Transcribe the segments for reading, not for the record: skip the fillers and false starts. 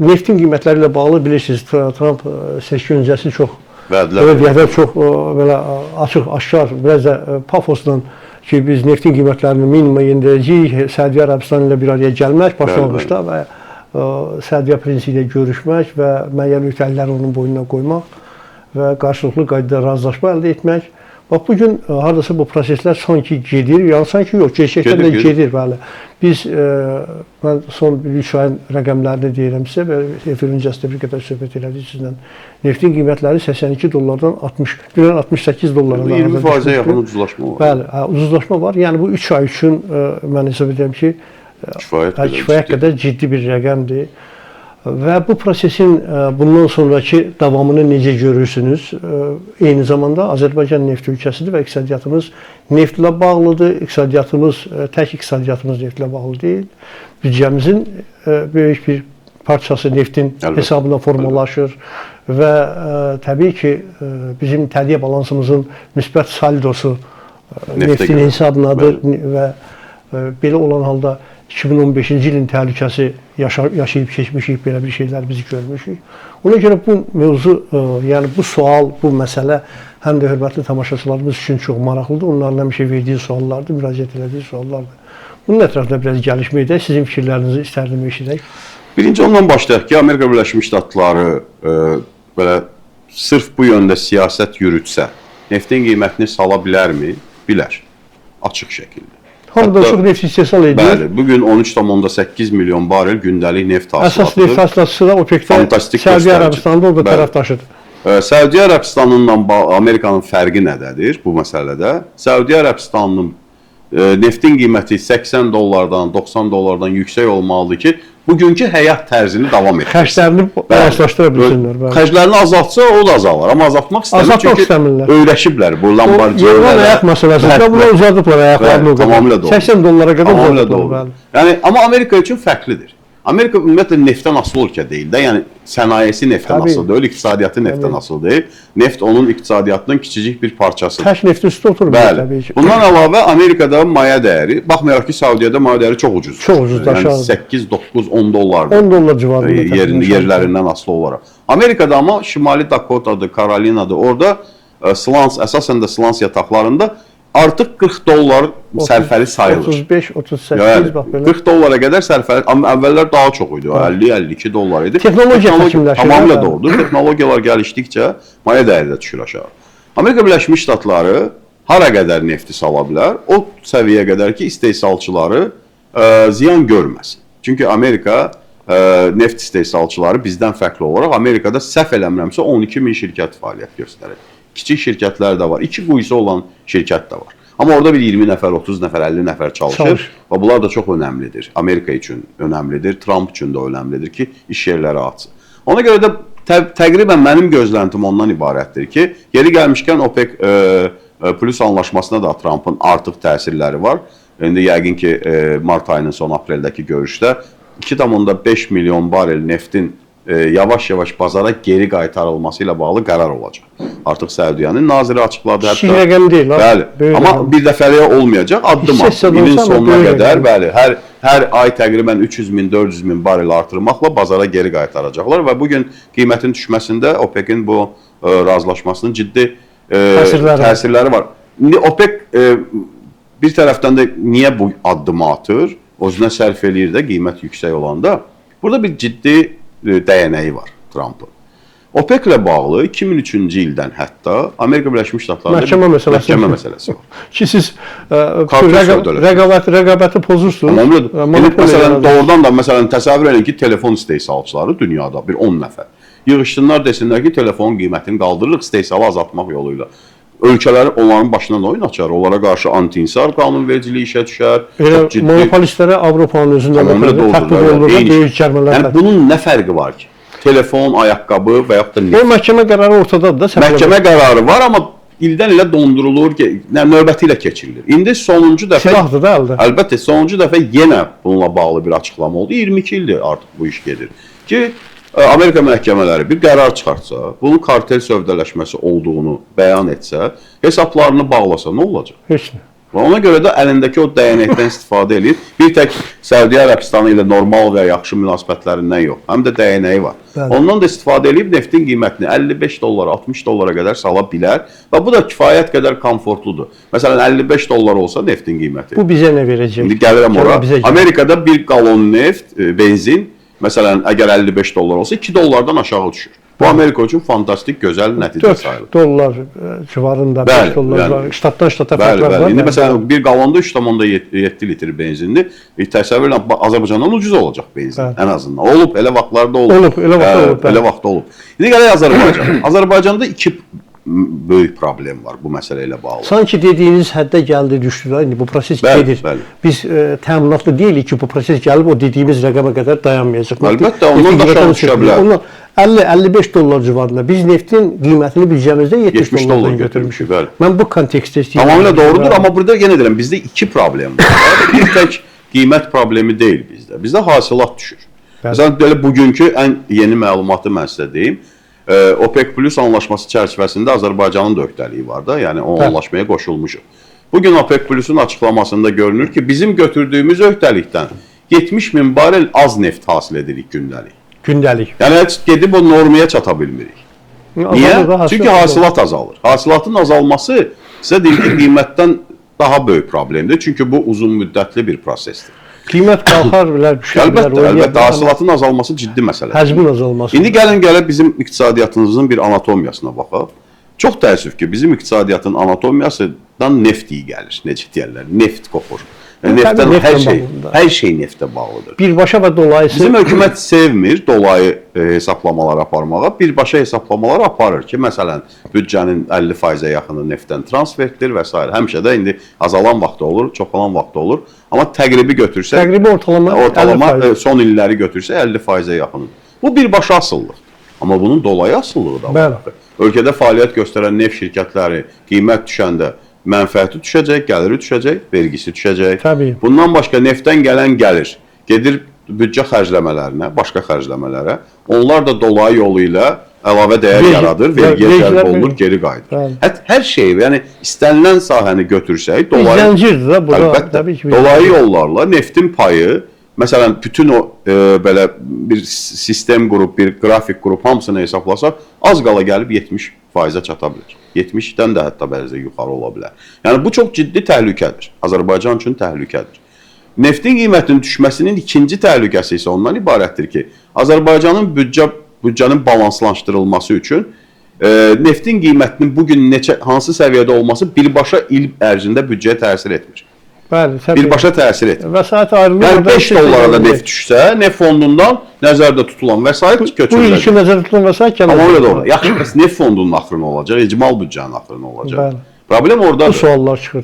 neftin qiymətləri ilə bağlı bilirsiniz, Trump seçki öncəsi çox belə açıq, aşkar, biraz da pafosla ki, biz neftin qiymətlərini minimuma yeniləyəcəyik, Səudiyyə Ərəbistan ilə bir araya gəlmək başlanğıcda və Səudiyyə prinsi ilə görüşmək və müəyyən öhdəlikləri onun boynuna qoymaq və qarşılıqlı qaydada razılaşma əldə etmək. Bax, bugün hardasa bu proseslər sanki gedir, yəni sanki yox, gerçəkdən də gedir, bəli. Biz, mən son 3 ayın rəqəmlərini deyirəm sizə və efir öncəsində bir qədər söhbət elədik sizlə. Neftin qiymətləri 82 dollardan 68 dollardan 20%-ə yaxın ucuzlaşma var. Bəli, ucuzlaşma var. Yəni bu 3 ay üçün mən hesab edirəm ki, kifayət qədər ciddi bir rəqəmdir. Və bu prosesin bundan sonraki davamını necə görürsünüz? Eyni zamanda Azərbaycan neft ölkəsidir və iqtisadiyyatımız neftlə bağlıdır. İqtisadiyyatımız, tək iqtisadiyyatımız neftlə bağlı deyil. Büdcəmizin böyük bir parçası neftin hesabına formalaşır və təbii ki, bizim tədqiq balansımızın müsbət saldosu neftin hesabınadır və belə olan halda 2015-ci ilin təhlükəsi yaşayıb keçmişik, belə bir şeylər biz görmüşük. Ona görə bu mövzu, yəni bu sual, bu məsələ həm də hörmətli tamaşaçılarımız üçün çox maraqlıdır. Onların həmişə verdiyi suallardır, müraciət elədiyi suallardır. Bunun ətrafında biraz gəlişmə edək, sizin fikirlərinizi istərdim eşidək. Birinci ondan başlayaq ki, Amerika Birləşmiş Ştatları belə sırf bu yöndə siyasət yürütsə, neftin qiymətini sala bilərmi? Bilər, açıq şəkildə. Hamıdan çox neft istehsal edir. Bəli, bugün 13,8 milyon barel gündəlik neft hasilatı. Əsas neft hasilatçısı da OPEC-də Səudiyyə Ərəbistanında o da tərəfdaşıdır. Səudiyyə Ərəbistanınla Amerikanın fərqi nədədir bu məsələdə? Səudiyyə Ərəbistanının neftin qiyməti 80 dollardan, 90 dollardan yüksək olmalıdır ki, bugünkü həyat tərzini davam etdirsin. Xərclərini balanslaşdıra bilsinlər. Xərclərini azaltsa o da azalar, amma azaltmaq istəmir. Çünki öyrəşiblər bu Lamborghini-lərə. Yolun ayaq məsələsində bunlar uzadıblar ayaqlarını o qədər. Tamamilə doğru. 80 dollara qədər uzadıblar. Yəni, amma Amerika üçün fərqlidir. Amerika ümumiyyətlə neftdən asılı ölkə deyil də, yəni sənayesi neftdən asılı deyil, iqtisadiyyatı neftdən asılı deyil. Neft onun iqtisadiyyatının kiçicik bir parçasıdır. Tək neftin üstü oturmuyor təbii ki. Bundan əlavə Amerikada maya dəyəri, baxmayaraq ki, Saudiyada maya dəyəri çox ucuzdur. Çox ucuzdur, yəni 8, 9, 10 dollardır. 10 dollar civarında. Yerlərindən asılı olaraq. Amerikada amma Şimali Dakotadır, Karolinadır, orada əsasən də Slans yataqlarında artıq 40 dollar sərfəli sayılır. 35, 38 bax belə. 40 dollara qədər sərfəli, amma əvvəllər daha çox idi. 50-52 dollar idi. Texnologiya təkmilləşir. Tamamilə doğrudur. Texnologiyalar gəlişdikcə maya dəyəri də düşür aşağı. Amerika Birləşmiş Ştatları hara qədər nefti sala bilər? O səviyyəyə qədər ki, istehsalçıları ziyan görməsin. Çünki Amerika neft istehsalçıları bizdən fərqli olaraq Amerikada səhv eləmirəmsə 12 min şirkət fəaliyyət göstərir. Kiçik şirkətlər də var, 2 quyusu olan şirkət də var. Amma orada bir 20 nəfər, 30 nəfər, 50 nəfər çalışır və bunlar da çox önəmlidir. Amerika üçün önəmlidir, Trump üçün də önəmlidir ki, iş yerləri açsın. Ona görə də təqribən mənim gözləntim ondan ibarətdir ki, yeri gəlmişkən OPEC plus anlaşmasına da Trumpın artıq təsirləri var. İndi yəqin ki, mart ayının son apreldəki görüşdə 2,5 milyon barel neftin yavaş-yavaş bazara geri qaytarılması ilə bağlı qərar olacaq. Artıq Səudiyyənin naziri açıqladı. Kiçik rəqəm deyil. Bəli, amma bir dəfəliyə olmayacaq, addım-addım ilin sonuna qədər, bəli, hər ay təqribən 300 min, 400 min barel artırmaqla bazara geri qaytaracaqlar və bugün qiymətin düşməsində OPEC-in bu razılaşmasının ciddi təsirləri var. İndi OPEC bir tərəfdən də niyə bu addımı atır? Özünə sərf eləyir də qiymət yüksək olanda. Burada bir ciddi dəyənəyi var Trump'ın. OPEC-lə bağlı 2003-cü ildən hətta Amerika Birləşmiş Ştatlarında məhkəmə məsələsi var. Ki siz rəqabəti pozursunuz. Məsələn, doğrudan da təsəvvür edin ki, telefon istehsalçıları dünyada bir 10 nəfər yığışsınlar, desinlər ki, telefonun qiymətini qaldırırıq istehsalı azaltmaq yoluyla. Ölkələr onların başından oyun açar, onlara qarşı anti-insar qanunvericiliyi işə düşər. Monopolistlərə Avropanın özündə tətbiq olunur, böyük cərmələr. Yəni, bunun nə fərqi var ki? Telefon, ayaqqabı və yaxud da neft. O məhkəmə qərarı ortadadır da. Məhkəmə qərarı var, amma ildən ilə dondurulur, növbəti ilə keçirilir. İndi sonuncu dəfə... Silahdır da əldə. Əlbəttə, sonuncu dəfə yenə bununla bağlı bir açıqlama oldu. 22 ildir artıq bu iş gedir. Ki, Amerika məhkəmələri bir qərar çıxartsa, bunun kartel sövdələşməsi olduğunu bəyan etsə, hesablarını bağlasa nə olacaq? Heç nə. Ona görə də əlindəki o dəyənəkdən istifadə edir. Bir tək Səudiyyə Ərəbistanı ilə normal və yaxşı münasibətlərindən yox, həm də dəyənəyi var. Bəli. Ondan da istifadə edib neftin qiymətini 55 dollara, 60 dollara qədər sala bilər və bu da kifayət qədər komfortludur. Məsələn, 55 dollar olsa neftin qiyməti. Bu bizə nə verəcək? İndi gəlirəm ora. Bizə Amerikada bir qalon neft, benzin, məsələn, əgər 55 dollar olsa 2 dollardan aşağı düşür. Bu Amerika üçün fantastik, gözəl nəticə sayılır. 4 dollar civarında, 5 dollar var. Ştatdan ştata fərqlər var. İndi məsələn bir qalonda 3,7 litr benzinli. Təsəvvür edin, Azərbaycandan ucuz olacaq benzin ən azından. Olub, elə vaxtlarda olub. Olub, elə vaxtda olub. Elə vaxtda olub. İndi gələk Azərbaycan. Azərbaycanda iki böyük problem var bu məsələ ilə bağlı. Sanki dediyiniz həddə gəldi, düşdü də. İndi bu proses gedir. Bəli. Biz təminatlı deyilik ki, bu proses gəlib o dediyimiz rəqəmə qədər dayanmayacaq. Əlbəttə, ondan da aşağı düşə bilər. Ondan 50-55 dollar civarında biz neftin qiymətini büdcəmizdə 70 dollardan götürmüşük. Bəli. Mən bu kontekstdə istəyirəm. Tamamilə doğrudur, amma burada yenə deyirəm, bizdə iki problem var. Bir tək qiymət problemi deyil bizdə. Bizdə hasilat düşür. Məsələn, belə bugünkü ən yeni məlumatı mən sizə deyim. OPEC Plus anlaşması çərçivəsində Azərbaycanın da öhdəliyi var da, yəni o anlaşmaya qoşulmuşuq. Bugün OPEC Plusun açıqlamasında görünür ki, bizim götürdüyümüz öhdəlikdən 70 min barel az neft hasil edirik gündəlik. Gündəlik. Yəni gedib o normaya çata bilmirik. Niyə? Çünki hasilat azalır. Hasilatın azalması sizə deyim ki, qiymətdən daha böyük problemdir. Çünki bu uzun müddətli bir prosesdir. Qiymət qalxar bilər, düşər bilər. Əlbəttə, hasilatın azalması ciddi məsələdir. Həcmin azalması. İndi gəlin bizim iqtisadiyyatımızın bir anatomiyasına baxaq. Çox təəssüf ki, bizim iqtisadiyyatın anatomiyasından neft iyi gəlir. Necə deyərlər? Neft qopur. Neftdən hər şey neftə bağlıdır. Birbaşa və dolayısı. Bizim hökumət sevmir dolayı hesablamalar aparmağa. Birbaşa hesablamalar aparır ki, məsələn, büdcənin 50%-ə yaxını neftdən transferdir və s. Həmişə də indi azalan vaxtda olur, çoxalan vaxtda olur. Amma təqribi götürsək, təqribi ortalama son illəri götürsək 50%-ə yaxındır. Bu birbaşa asıllıq. Amma bunun dolayı asıllığı da var. Ölkədə fəaliyyət göstərən neft şirkətləri qiymət düşəndə mənfəəti düşəcək, gəliri düşəcək, vergisi düşəcək. Təbii. Bundan başqa neftdən gələn gəlir gedir büdcə xərcləmələrinə, başqa xərcləmələrə. Onlar da dolayı yolu ilə əlavə dəyər yaradır, vergiyə cəlb olunur, geri qayıdır. Hər şey, yəni istənilən sahəni götürsək, dolayı yollarla neftin payı, məsələn, bütün o belə bir sistem qrup, bir qrafik qrup hamısını hesablasaq, az qala gəlib 70%-ə çata bilər. 70-dən də hətta bəzən yuxarı ola bilər. Yəni bu çox ciddi təhlükədir. Azərbaycan üçün təhlükədir. Neftin qiymətinin düşməsinin ikinci təhlükəsi isə ondan ibarətdir ki, Azərbaycanın büdcənin balanslaşdırılması üçün neftin qiymətinin bugün hansı səviyyədə olması birbaşa il ərzində büdcəyə təsir etmir. Bəli, birbaşa təsir etmir. Vəsait ayrılır. Yəni 5 dollara da neft düşsə, neft fondundan nəzərdə tutulan vəsait götürüləcək. Bu ilki nəzərdə tutulan vəsait kənarda. Amma öyle də yaxşı, bəs neft fondunun axırı olacaq, icmal büdcənin axırı olacaq. Bəli. Problem oradadır. Bu suallar çıxır.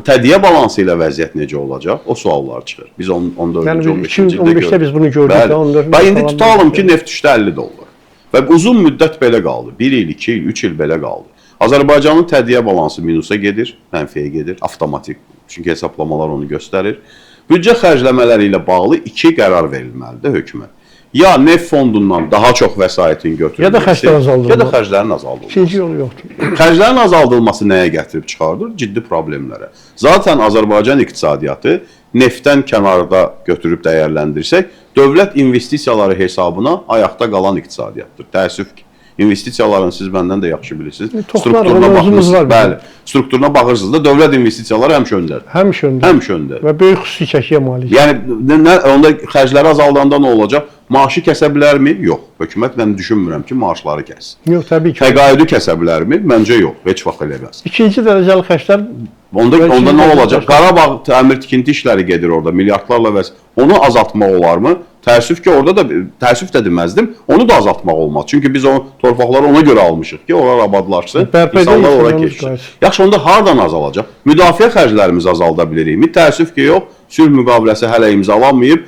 Tədiyyə balansı ilə vəziyyət necə olacaq? O suallar çıxır. Biz 14-cü, 15-ci ildə gördük. Biz bunu gördük. Və indi tutalım ki, neft düşdü 50 dollar. Və uzun müddət belə qaldı. 1 il, 2 il, 3 il belə qaldı. Azərbaycanın tədiyyə balansı minusa gedir, mənfiyə gedir, avtomatik. Çünki hesablamalar onu göstərir. Büdcə xərcləmələri ilə bağlı iki qərar verilməlidir hökumət. Ya neft fondundan daha çox vəsaitin götürülməsi, ya da xərclərin azaldılması. İkinci yolu yoxdur. Xərclərin azaldılması nəyə gətirib çıxardır? Ciddi problemlərə. Zaten Azərbaycan iqtisadiyyatı neftdən kənarda götürüb dəyərləndirsək, dövlət investisiyaları hesabına ayaqda qalan iqtisadiyyatdır. Təəssüf ki, investisiyaların siz məndən də yaxşı bilirsiniz. Strukturuna baxırsınız. Bəli. Strukturuna baxırsınız da dövlət investisiyaları həmişə öndədir. Həmişə öndədir. Və böyük xüsusi çəkiyə malikdir. Yəni onda xərcləri azaldanda nə olacaq? Maaşı kəsə bilərmi? Yox. Hökumət mən düşünmürəm ki, maaşları kəssin. Yox, təbii ki. Təqaüdü kəsə bilərmi? Məncə yox. Heç vaxt eləməz. İkinci dərəcəli xərclər onda nə olacaq? Qarabağ təmir tikinti işləri gedir orada milyardlarla və onu azaltmaq olarmı? Təəssüf ki, orada da təəssüf də deməzdim. Onu da azaltmaq olmaz. Çünki biz o torpaqları ona görə almışıq ki, onlar abadlaşsın, insanlar ora keçsin. Yaxşı, onda hardan azalacaq? Müdafiə xərclərimizi azalda bilirikmi? Təəssüf ki, yox. Sülh müqaviləsi hələ imzalanmayıb.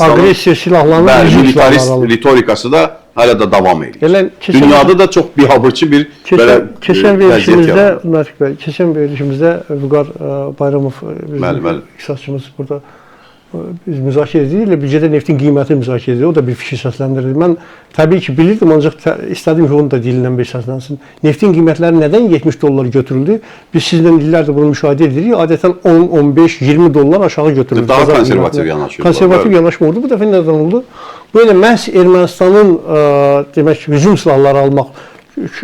Aqressiya silahlarının ritorikası da hələ də davam edir. Dünyada da çox biabırçı bir keçən verilişimizdə Vüqar Bayramov iqtisadçımız burada biz müzakirə edirik, büdcədə neftin qiyməti müzakirə edirik. O da bir fikir səsləndirir. Mən təbii ki, bilirdim, ancaq istədim ki, onu da dilindən bir səslənsin. Neftin qiymətləri nədən 70 dollar götürüldü? Biz sizlə illərdir bunu müşahidə edirik. Adətən 10, 15, 20 dollar aşağı götürüldü. Daha konservativ yanaşırdı. Konservativ yanaşma oldu. Bu dəfə nədən oldu? Bu elə məhz Ermənistanın demək, hücum silahları almaq,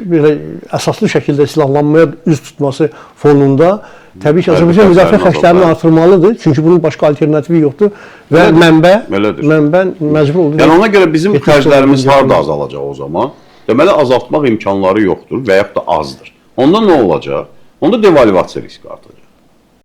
belə əsaslı şəkildə silahlanmaya üz tutması fonunda təbii ki, Azərbaycan müdafiə xərclərini artırmalıdır. Çünki bunun başqa alternativi yoxdur və mənbə məcbur oldu. Yəni ona görə bizim xərclərimiz harda azalacaq o zaman? Deməli azaltmaq imkanları yoxdur və yaxud da azdır. Onda nə olacaq? Onda devalvasiya riski artacaq.